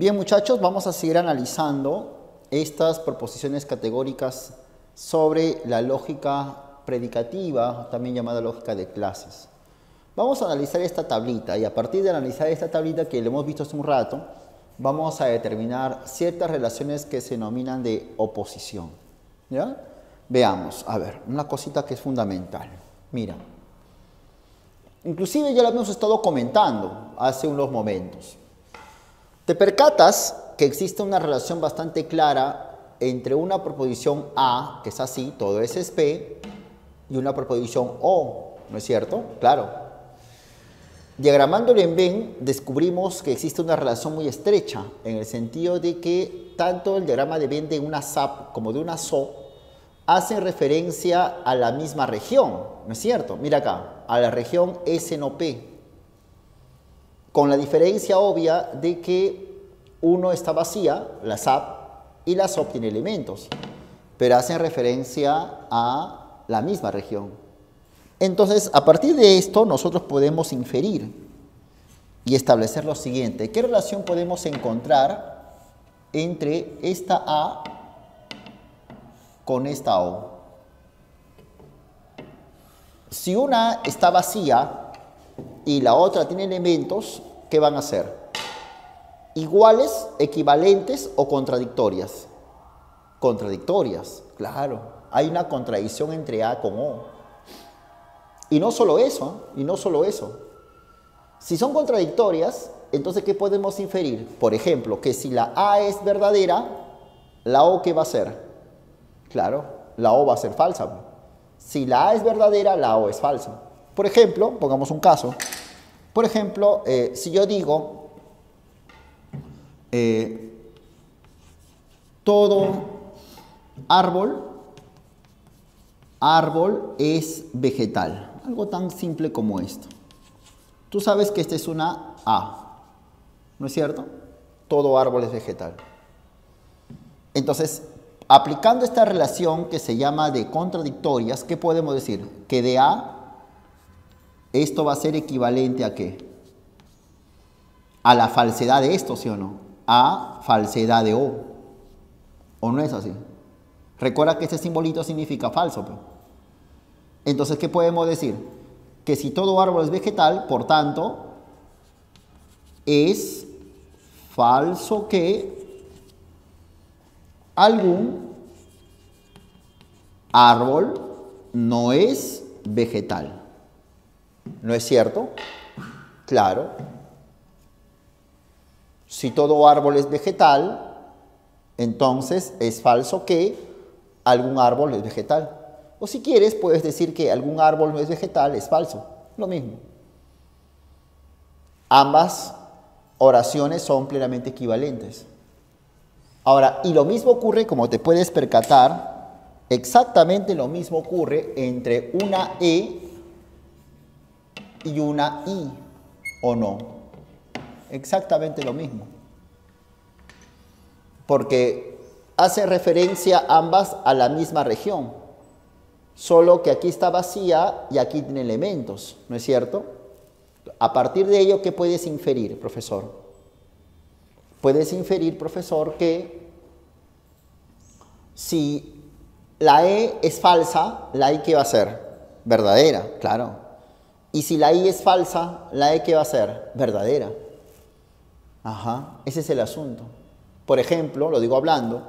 Bien, muchachos, vamos a seguir analizando estas proposiciones categóricas sobre la lógica predicativa, también llamada lógica de clases. Vamos a analizar esta tablita y a partir de analizar esta tablita que lo hemos visto hace un rato, vamos a determinar ciertas relaciones que se denominan de oposición. ¿Ya? Veamos, a ver, una cosita que es fundamental. Mira, inclusive ya lo hemos estado comentando hace unos momentos. Te percatas que existe una relación bastante clara entre una proposición A, que es así, todo S es P, y una proposición O, ¿no es cierto? Claro. Diagramándolo en Venn, descubrimos que existe una relación muy estrecha, en el sentido de que tanto el diagrama de Venn de una SAP como de una SO hacen referencia a la misma región, ¿no es cierto? Mira acá, a la región S no P, con la diferencia obvia de que uno está vacía, la SAP, y la SOP tiene elementos, pero hacen referencia a la misma región. Entonces, a partir de esto, nosotros podemos inferir y establecer lo siguiente. ¿Qué relación podemos encontrar entre esta A con esta O? Si una está vacía y la otra tiene elementos, ¿qué van a hacer? ¿Iguales, equivalentes o contradictorias? Contradictorias, claro. Hay una contradicción entre A con O. Y no solo eso. Si son contradictorias, entonces ¿qué podemos inferir? Por ejemplo, que si la A es verdadera, ¿la O qué va a ser? Claro, la O va a ser falsa. Si la A es verdadera, la O es falsa. Por ejemplo, pongamos un caso. Por ejemplo, si yo digo todo árbol es vegetal. Algo tan simple como esto. Tú sabes que esta es una A, ¿no es cierto? Todo árbol es vegetal. Entonces, aplicando esta relación que se llama de contradictorias, ¿qué podemos decir? Que de A, esto va a ser equivalente ¿a qué? A la falsedad de esto, ¿sí o no? A falsedad de O. ¿O no es así? Recuerda que este simbolito significa falso. Entonces, ¿qué podemos decir? Que si todo árbol es vegetal, por tanto, es falso que algún árbol no es vegetal. ¿No es cierto? Claro. Si todo árbol es vegetal, entonces es falso que algún árbol es vegetal. O si quieres, puedes decir que algún árbol no es vegetal, es falso. Lo mismo. Ambas oraciones son plenamente equivalentes. Ahora, y lo mismo ocurre, como te puedes percatar, exactamente lo mismo ocurre entre una E y una I, ¿o no? Exactamente lo mismo. Porque hace referencia ambas a la misma región. Solo que aquí está vacía y aquí tiene elementos, ¿no es cierto? A partir de ello, ¿qué puedes inferir, profesor? Puedes inferir, profesor, que si la E es falsa, la I ¿qué va a ser? Verdadera, claro. Y si la I es falsa, la E ¿qué va a ser? Verdadera. Ajá, ese es el asunto. Por ejemplo, lo digo hablando,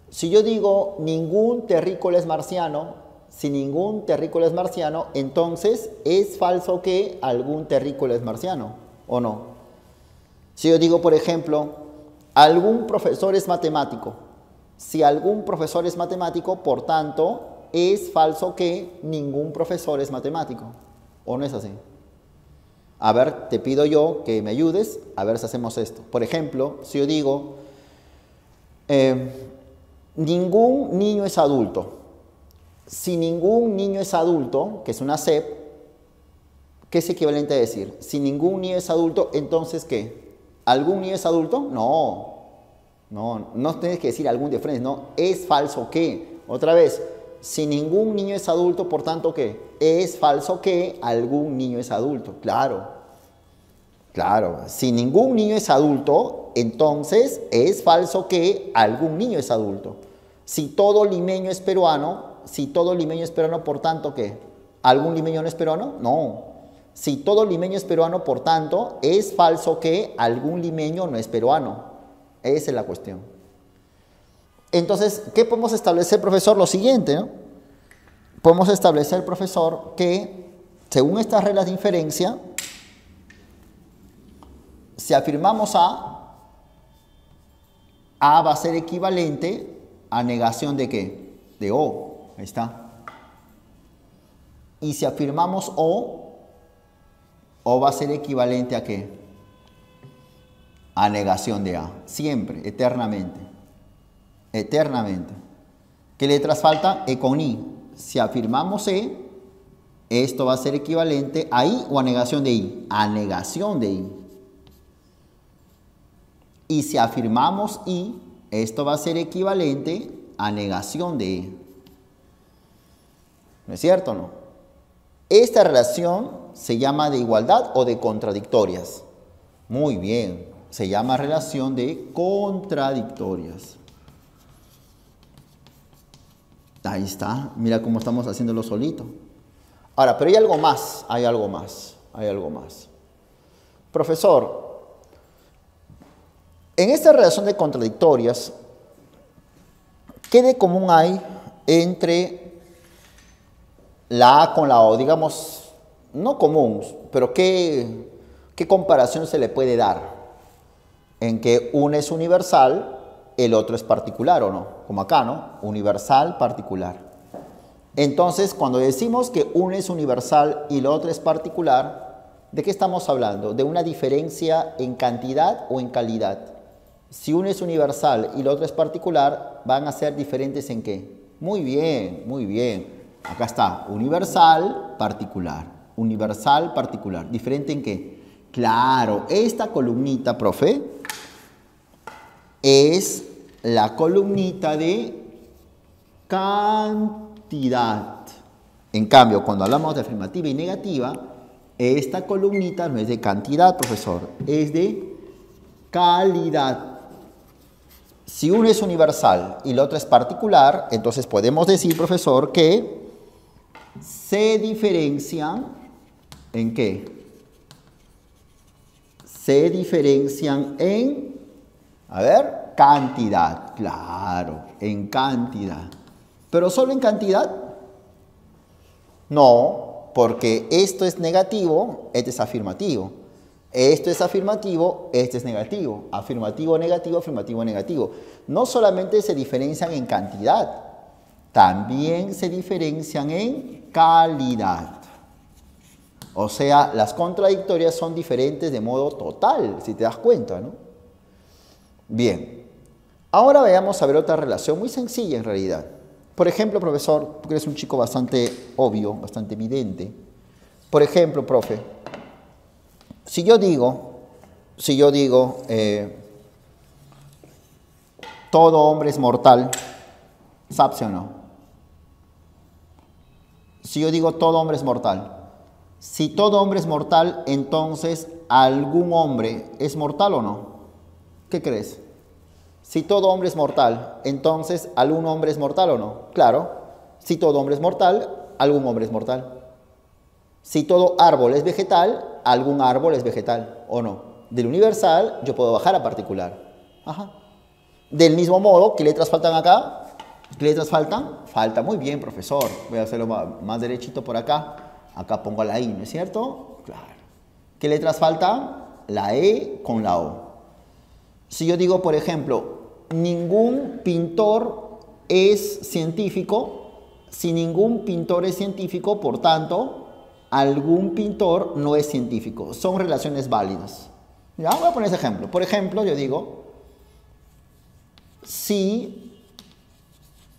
si yo digo ningún terrícola es marciano, si ningún terrícola es marciano, entonces es falso que algún terrícola es marciano, ¿o no? Si yo digo, por ejemplo, algún profesor es matemático, si algún profesor es matemático, por tanto, es falso que ningún profesor es matemático, ¿o no es así? A ver, te pido yo que me ayudes, a ver si hacemos esto. Por ejemplo, si yo digo, ningún niño es adulto. Si ningún niño es adulto, que es una SEP, ¿qué es equivalente a decir? Si ningún niño es adulto, entonces ¿qué? ¿Algún niño es adulto? No tienes que decir algún de frente, no, es falso que. Otra vez, si ningún niño es adulto, por tanto ¿qué? Es falso que algún niño es adulto, claro. Claro, si ningún niño es adulto, entonces es falso que algún niño es adulto. Si todo limeño es peruano, por tanto, ¿qué? ¿Algún limeño no es peruano? No. Si todo limeño es peruano, por tanto, es falso que algún limeño no es peruano. Esa es la cuestión. Entonces, ¿qué podemos establecer, profesor? Lo siguiente, ¿no? Podemos establecer, profesor, que según estas reglas de inferencia, si afirmamos A va a ser equivalente a negación de ¿qué? De O. Ahí está. Y si afirmamos O va a ser equivalente a ¿qué? A negación de A. Siempre, eternamente. Eternamente. ¿Qué letras faltan? E con I. Si afirmamos E, esto va a ser equivalente a I o a negación de I. A negación de I. Y si afirmamos I, esto va a ser equivalente a negación de I. ¿No es cierto o no? Esta relación se llama de igualdad o de contradictorias. Muy bien, se llama relación de contradictorias. Ahí está, mira cómo estamos haciéndolo solito. Ahora, pero hay algo más, hay algo más. Profesor, en esta relación de contradictorias, ¿qué de común hay entre la A con la O? Digamos, no común, pero ¿qué comparación se le puede dar? En que una es universal, el otro es particular, ¿o no? Como acá, ¿no? Universal, particular. Entonces, cuando decimos que uno es universal y el otro es particular, ¿de qué estamos hablando? ¿De una diferencia en cantidad o en calidad? Si uno es universal y el otro es particular, ¿van a ser diferentes en qué? Muy bien, muy bien. Acá está, universal, particular. Universal, particular. ¿Diferente en qué? Claro, esta columnita, profe, es la columnita de cantidad. En cambio, cuando hablamos de afirmativa y negativa, esta columnita no es de cantidad, profesor, es de calidad. Si uno es universal y el otro es particular, entonces podemos decir, profesor, que se diferencian ¿en qué? Se diferencian en, a ver, cantidad. Claro, en cantidad. ¿Pero solo en cantidad? No, porque esto es negativo, este es afirmativo. Esto es afirmativo, este es negativo. Afirmativo, negativo, afirmativo, negativo. No solamente se diferencian en cantidad, también se diferencian en calidad. O sea, las contradictorias son diferentes de modo total, si te das cuenta, ¿no? Bien. Ahora veamos a ver otra relación muy sencilla en realidad. Por ejemplo, profesor, tú que eres un chico bastante obvio, bastante evidente. Por ejemplo, profe, si yo digo, todo hombre es mortal, ¿sabes o no? Si yo digo todo hombre es mortal, si todo hombre es mortal, entonces ¿algún hombre es mortal o no? ¿Qué crees? Si todo hombre es mortal, entonces ¿algún hombre es mortal o no? Claro, si todo hombre es mortal, algún hombre es mortal. Si todo árbol es vegetal, algún árbol es vegetal, ¿o no? Del universal yo puedo bajar a particular. Ajá. Del mismo modo, ¿qué letras faltan acá? ¿Qué letras faltan? Falta, muy bien, profesor. Voy a hacerlo más derechito por acá. Acá pongo la I, ¿no es cierto? Claro. ¿Qué letras faltan? La E con la O. Si yo digo, por ejemplo, ningún pintor es científico, si ningún pintor es científico, por tanto, algún pintor no es científico. Son relaciones válidas. ¿Ya? Voy a poner ese ejemplo. Por ejemplo, yo digo, si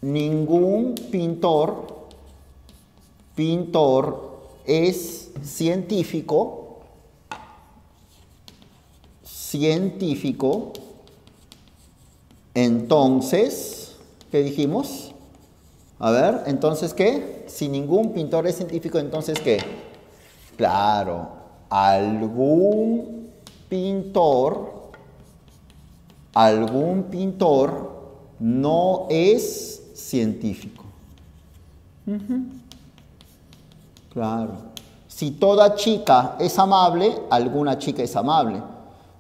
ningún pintor es científico, entonces, ¿qué dijimos? A ver, entonces, ¿qué? Si ningún pintor es científico, entonces, ¿qué? Claro, algún pintor, algún pintor no es científico. Claro. Si toda chica es amable, alguna chica es amable.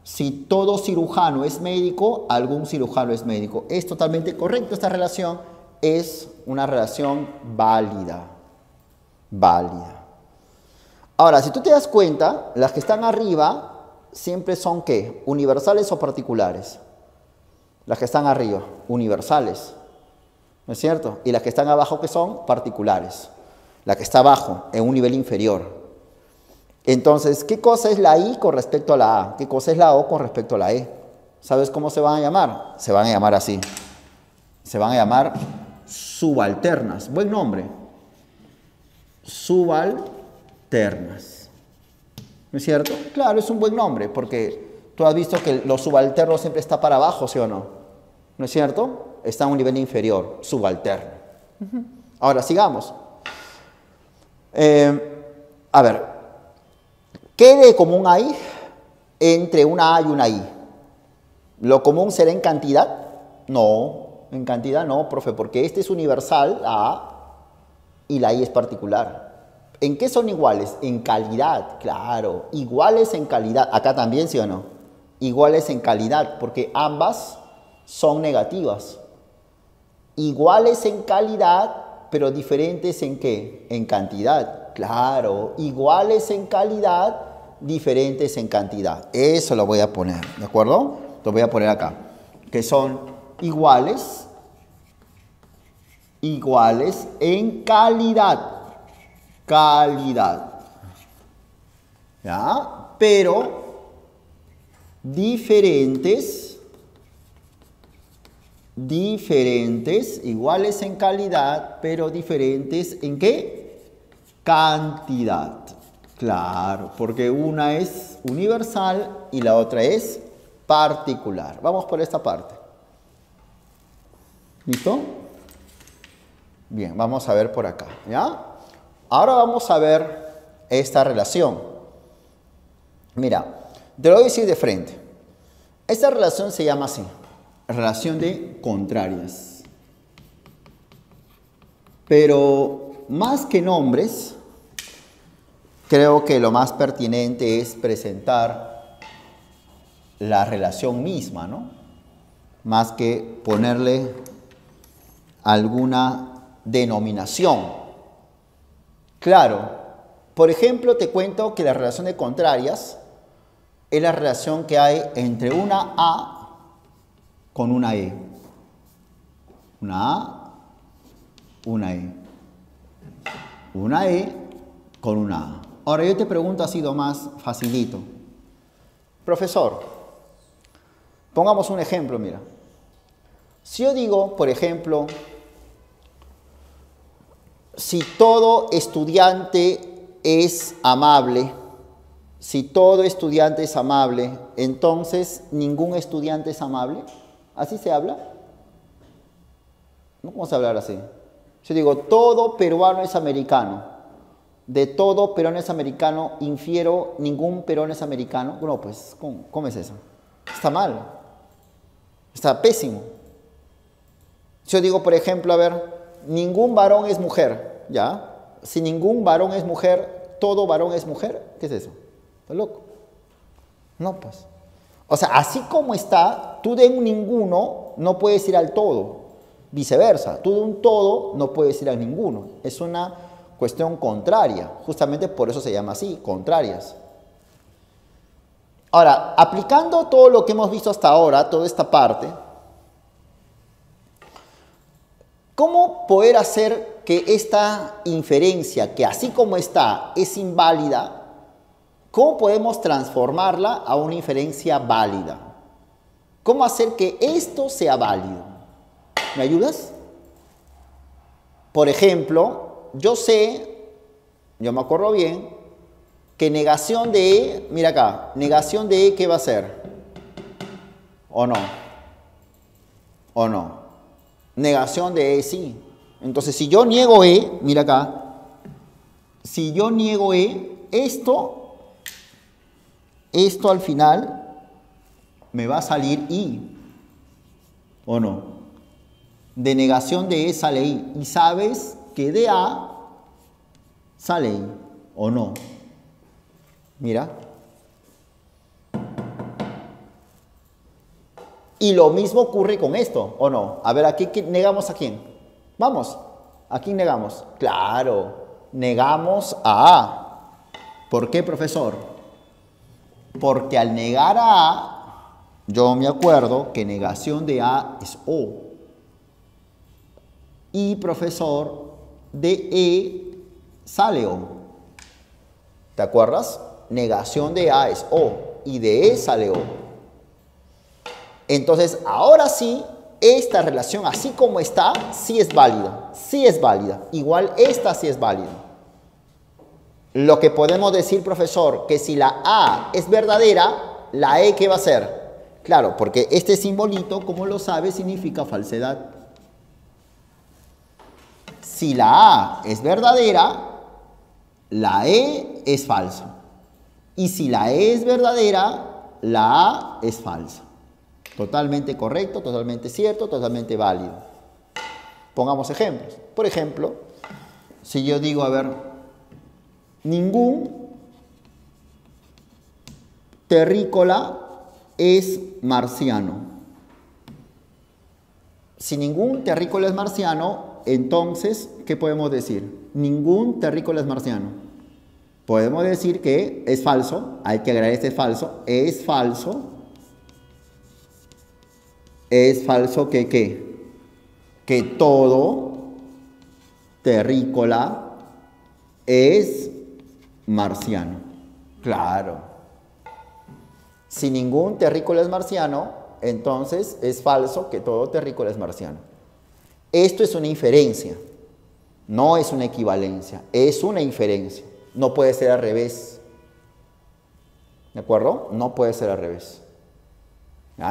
Si todo cirujano es médico, algún cirujano es médico. Es totalmente correcto. Esta relación es una relación válida. Válida. Ahora, si tú te das cuenta, las que están arriba siempre son ¿qué? ¿Universales o particulares? Las que están arriba, universales. ¿No es cierto? Y las que están abajo, ¿qué son? Particulares. La que está abajo, en un nivel inferior. Entonces, ¿qué cosa es la I con respecto a la A? ¿Qué cosa es la O con respecto a la E? ¿Sabes cómo se van a llamar? Se van a llamar así. Se van a llamar subalternas. Buen nombre. Subalternas. ¿No es cierto? Claro, es un buen nombre, porque tú has visto que los subalternos siempre está para abajo, ¿sí o no? ¿No es cierto? Está a un nivel inferior, subalterno. Ahora, sigamos. A ver, ¿qué de común hay entre una A y una I? ¿Lo común será en cantidad? No, en cantidad no, profe, porque este es universal, la A, y la I es particular. ¿En qué son iguales? En calidad, claro, iguales en calidad. Acá también, ¿sí o no? Iguales en calidad, porque ambas son negativas. Iguales en calidad, pero diferentes ¿en qué? En cantidad. Claro, iguales en calidad, diferentes en cantidad. Eso lo voy a poner, ¿de acuerdo? Lo voy a poner acá. Que son iguales, iguales en calidad. Calidad. ¿Ya? Pero diferentes, iguales en calidad, pero diferentes ¿en qué? Cantidad. Claro, porque una es universal y la otra es particular. Vamos por esta parte. ¿Listo? Bien, vamos a ver por acá, ¿ya? Ahora vamos a ver esta relación. Mira, te lo voy a decir de frente. Esta relación se llama así, relación de contrarias. Pero más que nombres, creo que lo más pertinente es presentar la relación misma, ¿no? Más que ponerle alguna denominación. Claro, por ejemplo, te cuento que la relación de contrarias es la relación que hay entre una A con una E. Una A, una E. Una E con una A. Ahora yo te pregunto así lo más facilito. Profesor, pongamos un ejemplo, mira. Si yo digo, por ejemplo, si todo estudiante es amable, entonces ningún estudiante es amable. ¿Así se habla? ¿No? ¿Cómo se habla así? Yo digo, todo peruano es americano. De todo peruano es americano, infiero ningún peruano es americano. No, pues, ¿cómo es eso? Está mal. Está pésimo. Yo digo, por ejemplo, a ver, ningún varón es mujer, ¿ya? Si ningún varón es mujer, todo varón es mujer, ¿qué es eso? ¿Estás loco? No, pues. O sea, así como está, tú de un ninguno no puedes ir al todo. Viceversa, tú de un todo no puedes ir al ninguno. Es una cuestión contraria. Justamente por eso se llama así, contrarias. Ahora, aplicando todo lo que hemos visto hasta ahora, toda esta parte, ¿cómo poder hacer que esta inferencia, que así como está, es inválida, cómo podemos transformarla a una inferencia válida? ¿Cómo hacer que esto sea válido? ¿Me ayudas? Por ejemplo, yo me acuerdo bien, que negación de E, mira acá, negación de E, ¿qué va a ser? ¿O no? ¿O no? Negación de E, sí. Entonces, si yo niego E, mira acá, si yo niego E, esto esto al final me va a salir I, ¿o no? De negación de E sale I. Y sabes que de A sale I, ¿o no? Mira. Y lo mismo ocurre con esto, ¿o no? A ver, ¿aquí negamos a quién? Vamos, ¿a quién negamos? Claro, negamos a A. ¿Por qué, profesor? Porque al negar a A, yo me acuerdo que negación de A es O. Y, profesor, de E sale O. ¿Te acuerdas? Negación de A es O y de E sale O. Entonces, ahora sí, esta relación, así como está, sí es válida. Sí es válida. Igual esta sí es válida. Lo que podemos decir, profesor, que si la A es verdadera, la E, ¿qué va a ser? Claro, porque este simbolito, como lo sabes, significa falsedad. Si la A es verdadera, la E es falsa. Y si la E es verdadera, la A es falsa. Totalmente correcto, totalmente cierto, totalmente válido. Pongamos ejemplos. Por ejemplo, si yo digo, a ver, ningún terrícola es marciano. Si ningún terrícola es marciano, entonces, ¿qué podemos decir? Ningún terrícola es marciano. Podemos decir que es falso, hay que agregar este falso, es falso. Es falso que ¿qué? Que todo terrícola es marciano. Claro. Si ningún terrícola es marciano, entonces es falso que todo terrícola es marciano. Esto es una inferencia, no es una equivalencia, es una inferencia. No puede ser al revés. ¿De acuerdo? No puede ser al revés.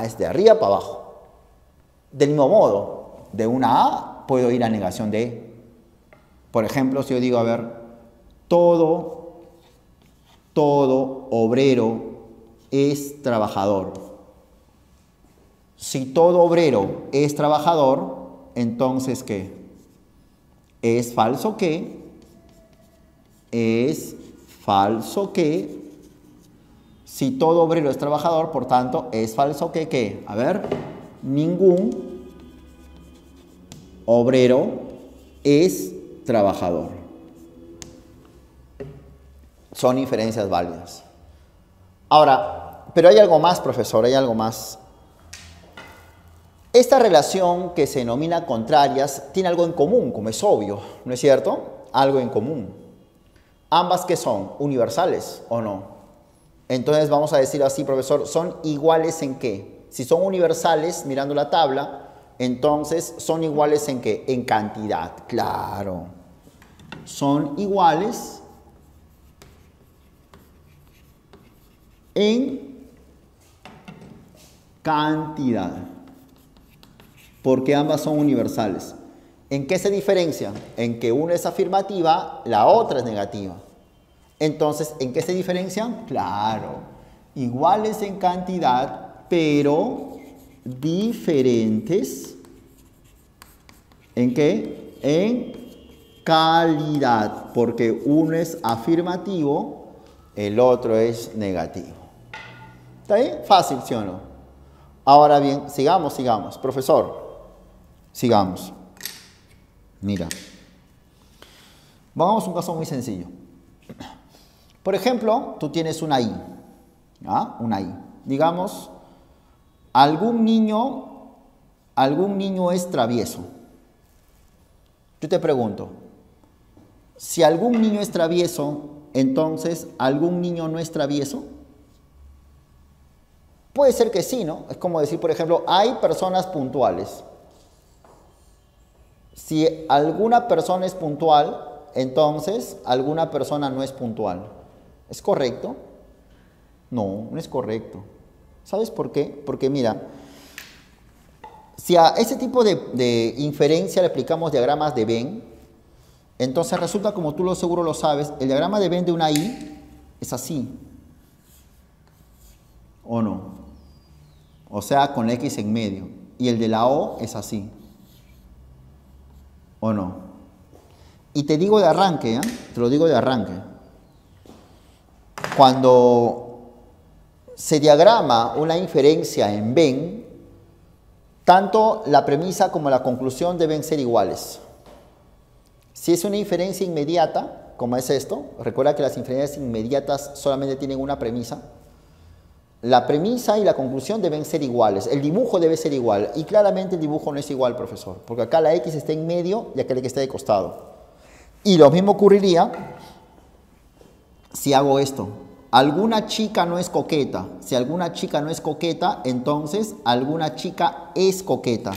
Es de arriba para abajo. Del mismo modo, de una A puedo ir a negación de E. Por ejemplo, si yo digo, a ver, todo obrero es trabajador. Si todo obrero es trabajador, entonces, ¿qué? ¿Es falso que? Es falso que. Si todo obrero es trabajador, por tanto, es falso que, ¿qué? A ver, ningún obrero es trabajador. Son inferencias válidas. Ahora, pero hay algo más, profesor, hay algo más. Esta relación que se denomina contrarias tiene algo en común, como es obvio, ¿no es cierto? Algo en común. Ambas, ¿qué son? ¿Universales o no? Entonces vamos a decir así, profesor, ¿son iguales en qué? Si son universales, mirando la tabla, entonces ¿son iguales en qué? En cantidad, claro. Son iguales en cantidad, porque ambas son universales. ¿En qué se diferencian? En que una es afirmativa, la otra es negativa. Entonces, ¿en qué se diferencian? Claro, iguales en cantidad, pero diferentes. ¿En qué? En calidad, porque uno es afirmativo, el otro es negativo. ¿Está bien? Fácil, ¿sí o no? Ahora bien, sigamos. Profesor, sigamos. Mira, vamos a un caso muy sencillo. Por ejemplo, tú tienes una I. ¿Ah? Una I. Digamos, algún niño es travieso. Yo te pregunto, si algún niño es travieso, entonces, ¿algún niño no es travieso? Puede ser que sí, ¿no? Es como decir, por ejemplo, hay personas puntuales. Si alguna persona es puntual, entonces alguna persona no es puntual. ¿Es correcto? No, no es correcto. ¿Sabes por qué? Porque mira, si a ese tipo de inferencia le aplicamos diagramas de Venn, entonces resulta, como tú seguro lo sabes, el diagrama de Venn de una I es así. ¿O no? O sea, con X en medio. Y el de la O es así. ¿O no? Y te digo de arranque, ¿eh? Te lo digo de arranque. Cuando se diagrama una inferencia en Venn, tanto la premisa como la conclusión deben ser iguales. Si es una inferencia inmediata, como es esto, recuerda que las inferencias inmediatas solamente tienen una premisa. La premisa y la conclusión deben ser iguales. El dibujo debe ser igual. Y claramente el dibujo no es igual, profesor. Porque acá la X está en medio y acá la X está de costado. Y lo mismo ocurriría si hago esto. Alguna chica no es coqueta. Si alguna chica no es coqueta, entonces alguna chica es coqueta.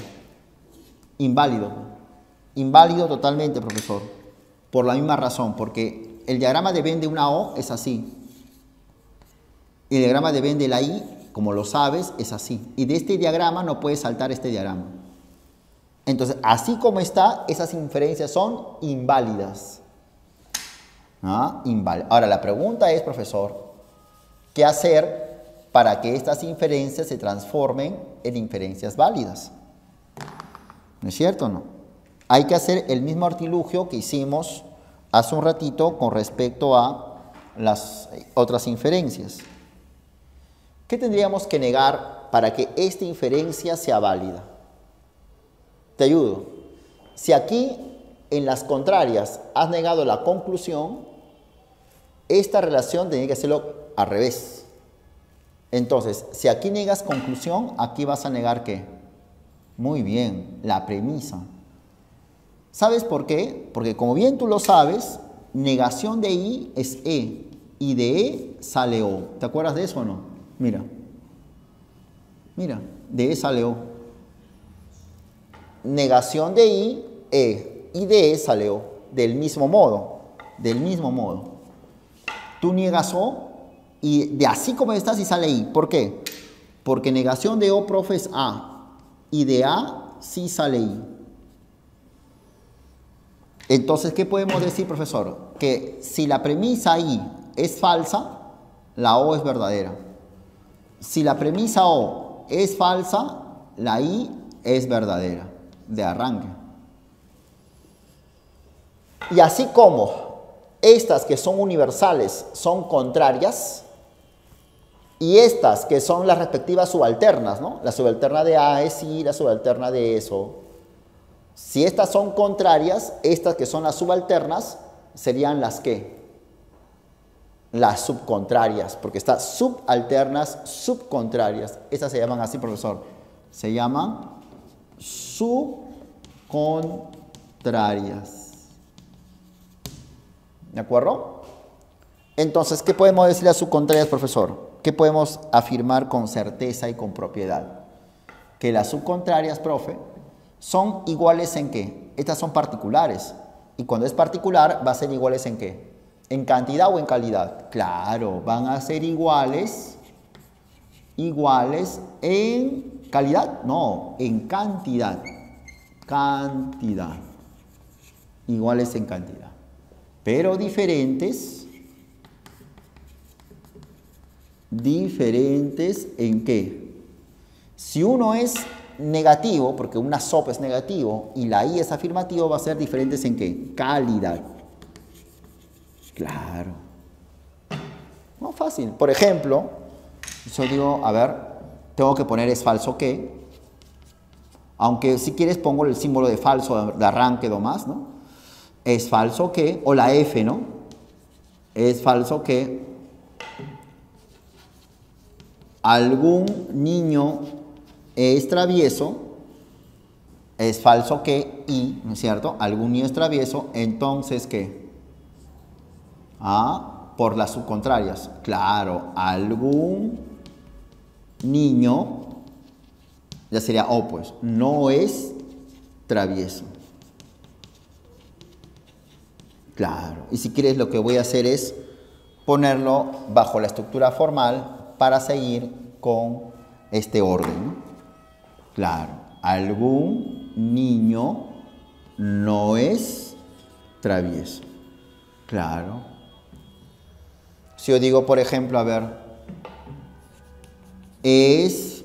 Inválido. Inválido totalmente, profesor. Por la misma razón. Porque el diagrama de Venn de una O es así. El diagrama de Venn de la I, como lo sabes, es así. Y de este diagrama no puedes saltar este diagrama. Entonces, así como está, esas inferencias son inválidas. ¿Ah? Ahora, la pregunta es, profesor, ¿qué hacer para que estas inferencias se transformen en inferencias válidas? ¿No es cierto o no? Hay que hacer el mismo artilugio que hicimos hace un ratito con respecto a las otras inferencias. ¿Qué tendríamos que negar para que esta inferencia sea válida? Te ayudo. Si aquí en las contrarias has negado la conclusión, esta relación tiene que hacerlo al revés. Entonces, si aquí negas conclusión, aquí vas a negar ¿qué? Muy bien, la premisa. ¿Sabes por qué? Porque como bien tú lo sabes, negación de I es E y de E sale O. ¿Te acuerdas de eso o no? Mira, de E sale O. Negación de I, E, y de E sale O. Del mismo modo. Tú niegas O y de así como estás y sale I. ¿Por qué? Porque negación de O, profe, es A. Y de A sí sale I. Entonces, ¿qué podemos decir, profesor? Que si la premisa I es falsa, la O es verdadera. Si la premisa O es falsa, la I es verdadera, de arranque. Y así como estas que son universales son contrarias, y estas que son las respectivas subalternas, ¿no? La subalterna de A es I, la subalterna de eso. Si estas son contrarias, estas que son las subalternas serían las ¿qué? Las subcontrarias, porque está subalternas, subcontrarias. Estas se llaman así, profesor. Se llaman subcontrarias. ¿De acuerdo? Entonces, ¿qué podemos decir a subcontrarias, profesor? ¿Qué podemos afirmar con certeza y con propiedad? Que las subcontrarias, profe, son iguales ¿en qué? Estas son particulares. Y cuando es particular, va a ser iguales ¿en qué? ¿En cantidad o en calidad? Claro, van a ser iguales en calidad, no, en cantidad. Cantidad. Iguales en cantidad. Pero diferentes ¿en qué? Si uno es negativo, porque una SOP es negativo y la I es afirmativo, va a ser diferentes ¿en qué? Calidad. Claro. No, fácil. Por ejemplo, yo digo, a ver, tengo que poner es falso que, aunque si quieres pongo el símbolo de falso de arranque nomás, ¿no? Es falso que, o la F, ¿no? Es falso que algún niño es travieso, es falso que, y, ¿no es cierto? Algún niño es travieso, entonces, ¿qué? Por las subcontrarias. Claro, algún niño, ya sería O, pues, no es travieso. Claro, y si quieres lo que voy a hacer es ponerlo bajo la estructura formal para seguir con este orden, ¿no? Claro, algún niño no es travieso. Claro. Si yo digo, por ejemplo, a ver, es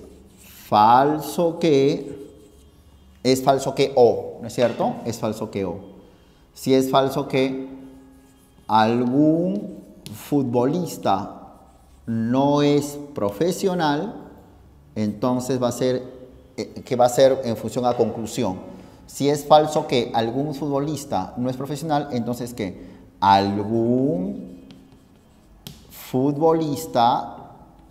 falso que O, ¿no es cierto? Es falso que O. Si es falso que algún futbolista no es profesional, entonces va a ser, ¿qué va a ser en función a conclusión? Si es falso que algún futbolista no es profesional, entonces ¿qué? Algún futbolista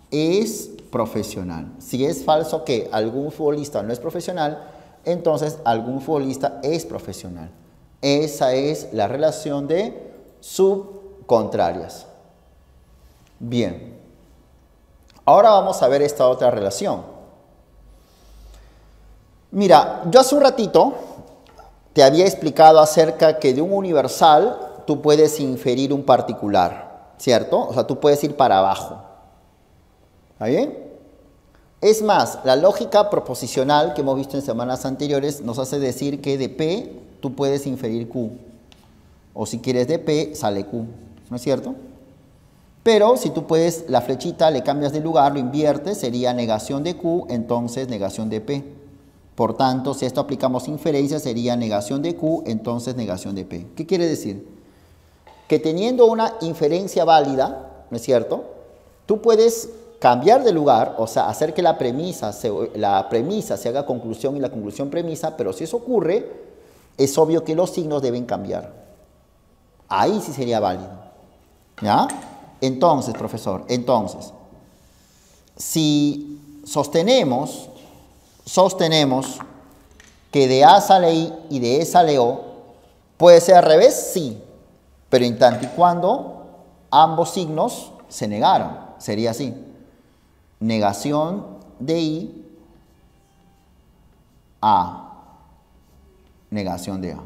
es profesional. Si es falso que algún futbolista no es profesional, entonces algún futbolista es profesional. Esa es la relación de subcontrarias. Bien. Ahora vamos a ver esta otra relación. Mira, yo hace un ratito te había explicado acerca que de un universal tú puedes inferir un particular, ¿cierto? O sea, tú puedes ir para abajo. ¿Está bien? Es más, la lógica proposicional que hemos visto en semanas anteriores nos hace decir que de P tú puedes inferir Q. O si quieres de P, sale Q. ¿No es cierto? Pero si tú puedes, la flechita le cambias de lugar, lo inviertes, sería negación de Q, entonces negación de P. Por tanto, si a esto aplicamos inferencia, sería negación de Q, entonces negación de P. ¿Qué quiere decir? Que teniendo una inferencia válida, ¿no es cierto? Tú puedes cambiar de lugar, o sea, hacer que la premisa se haga conclusión y la conclusión premisa, pero si eso ocurre, es obvio que los signos deben cambiar. Ahí sí sería válido. ¿Ya? Entonces, profesor, si sostenemos que de A sale I y de E sale O, ¿puede ser al revés? Sí, pero en tanto y cuando ambos signos se negaron, sería así. Negación de I A, negación de A,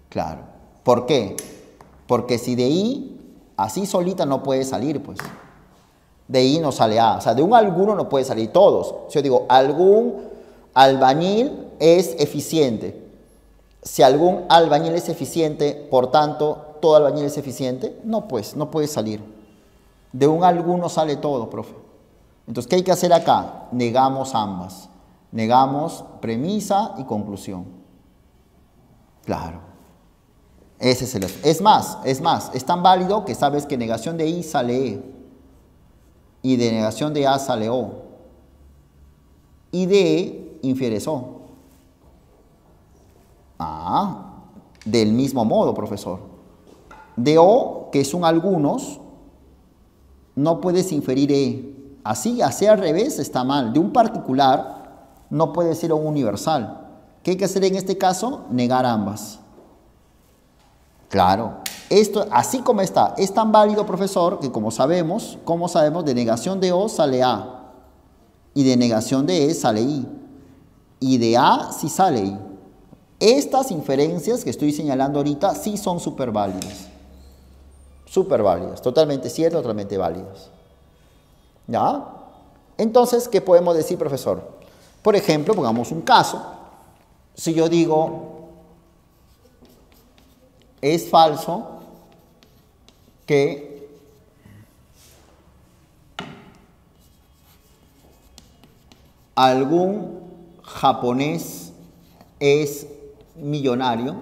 claro. ¿Por qué? Porque si de I así solita no puede salir, pues. De I no sale A. O sea, de un alguno no puede salir todos. Si yo digo, algún albañil es eficiente. Si algún albañil es eficiente, por tanto, ¿todo albañil es eficiente? No, pues, no puede salir. De un alguno sale todo, profe. Entonces, ¿qué hay que hacer acá? Negamos ambas. Negamos premisa y conclusión. Claro. Ese es el... Es más, es tan válido que sabes que negación de I sale E. Y de negación de A sale O. Y de E infieres O. Ah, del mismo modo, profesor. De O, que son algunos, no puedes inferir E. Así al revés está mal. De un particular no puede ser un universal. ¿Qué hay que hacer en este caso? Negar ambas. Claro, esto así como está, es tan válido, profesor, que como sabemos, de negación de O sale A, y de negación de E sale I, y de A sí sale I. Estas inferencias que estoy señalando ahorita sí son súper válidas, totalmente ciertas, totalmente válidas. ¿Ya? Entonces, ¿qué podemos decir, profesor? Por ejemplo, pongamos un caso, si yo digo... Es falso que algún japonés es millonario.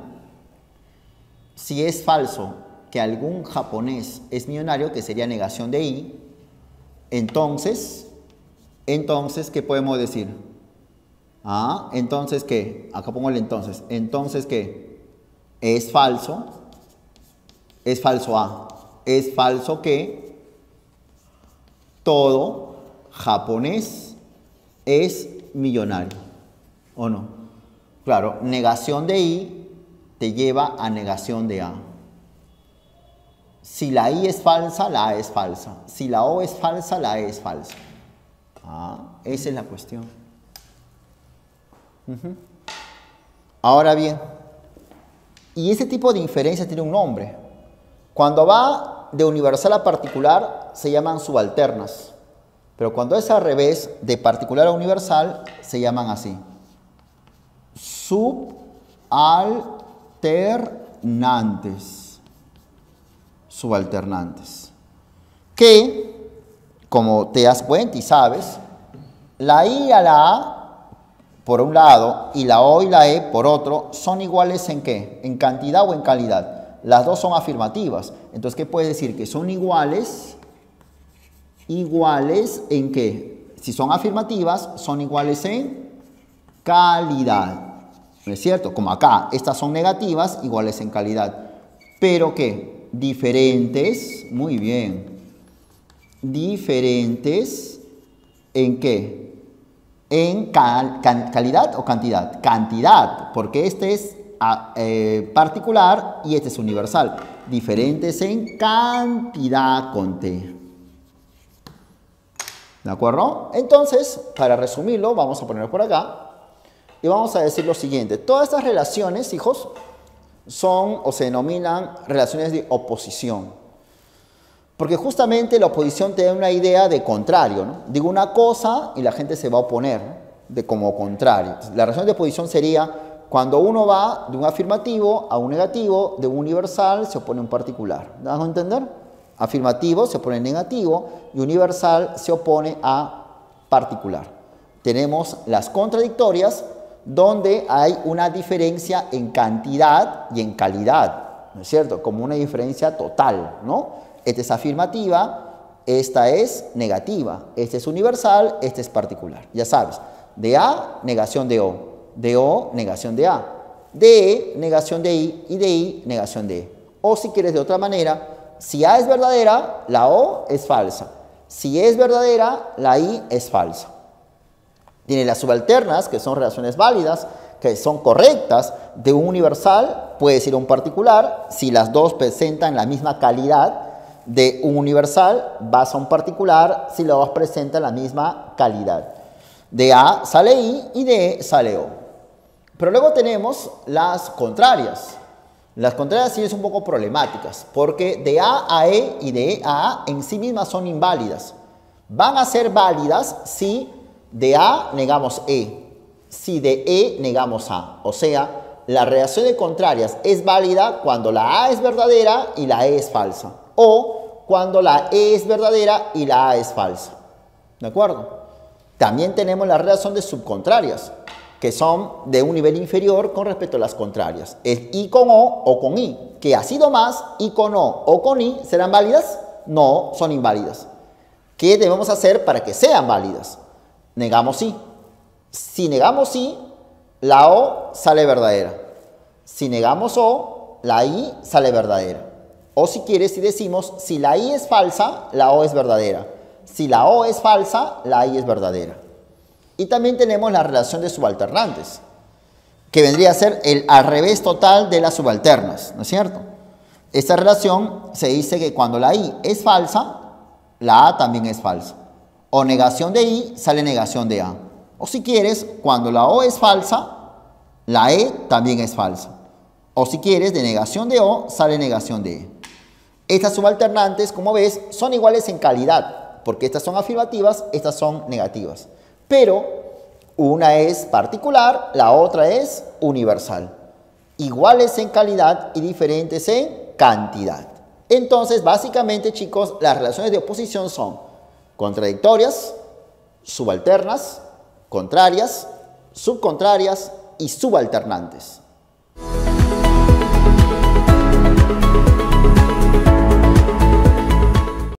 Si es falso que algún japonés es millonario, que sería negación de I, entonces, ¿qué podemos decir? Ah, entonces, ¿qué? Acá pongo el entonces. Entonces, ¿qué? Es falso A. Es falso que todo japonés es millonario. ¿O no? Claro, negación de I te lleva a negación de A. Si la I es falsa, la A es falsa. Si la O es falsa, la E es falsa. Ah, esa es la cuestión. Ahora bien, y ese tipo de inferencia tiene un nombre. Cuando va de universal a particular, se llaman subalternas. Pero cuando es al revés, de particular a universal, se llaman así. Subalternantes. Subalternantes. Que, como te das cuenta y sabes, La I a la A por un lado y la O y la E por otro son iguales ¿en qué? ¿En cantidad o en calidad? Las dos son afirmativas. Entonces, ¿qué puedes decir? Que son iguales. ¿Iguales en qué? Si son afirmativas, son iguales en calidad. ¿No es cierto? Como acá, estas son negativas, iguales en calidad. ¿Pero qué? Diferentes. Muy bien. Diferentes ¿en qué? ¿En calidad o cantidad? Cantidad, porque este es particular y este es universal. Diferentes en cantidad con T. ¿De acuerdo? Entonces, para resumirlo, vamos a ponerlo por acá y vamos a decir lo siguiente. Todas estas relaciones, hijos, son o se denominan relaciones de oposición. Porque justamente la oposición te da una idea de contrario, ¿no? Digo una cosa y la gente se va a oponer de como contrario. La relación de oposición sería cuando uno va de un afirmativo a un negativo, de un universal se opone a un particular. ¿Me das a entender? Afirmativo se opone a negativo y universal se opone a particular. Tenemos las contradictorias donde hay una diferencia en cantidad y en calidad, ¿no es cierto? Como una diferencia total, ¿no? Esta es afirmativa, esta es negativa, este es universal, este es particular. Ya sabes, de A, negación de O, negación de A, de E, negación de I y de I, negación de E. O si quieres de otra manera, si A es verdadera, la O es falsa. Si E es verdadera, la I es falsa. Tiene las subalternas, que son relaciones válidas, que son correctas. De un universal puedes ir a un particular. Si las dos presentan la misma calidad, de un universal vas a un particular si los dos presentan la misma calidad. De A sale I y de E sale O. Pero luego tenemos las contrarias. Las contrarias sí son un poco problemáticas porque de A a E y de E a A en sí mismas son inválidas. Van a ser válidas si de A negamos E, si de E negamos A. O sea, la relación de contrarias es válida cuando la A es verdadera y la E es falsa. O cuando la E es verdadera y la A es falsa. ¿De acuerdo? También tenemos la relación de subcontrarias, que son de un nivel inferior con respecto a las contrarias. Es I con O con I, que ha sido más, I con O con I, ¿serán válidas? No, son inválidas. ¿Qué debemos hacer para que sean válidas? Negamos I. Si negamos I, la O sale verdadera. Si negamos O, la I sale verdadera. O si quieres, si decimos, si la I es falsa, la O es verdadera. Si la O es falsa, la I es verdadera. Y también tenemos la relación de subalternantes, que vendría a ser el al revés total de las subalternas, ¿no es cierto? Esta relación se dice que cuando la I es falsa, la A también es falsa. O negación de I sale negación de A. O si quieres, cuando la O es falsa, la E también es falsa. O si quieres, de negación de O sale negación de E. Estas subalternantes, como ves, son iguales en calidad, porque estas son afirmativas, estas son negativas. Pero una es particular, la otra es universal. Iguales en calidad y diferentes en cantidad. Entonces, básicamente, chicos, las relaciones de oposición son contradictorias, subalternas, contrarias, subcontrarias y subalternantes.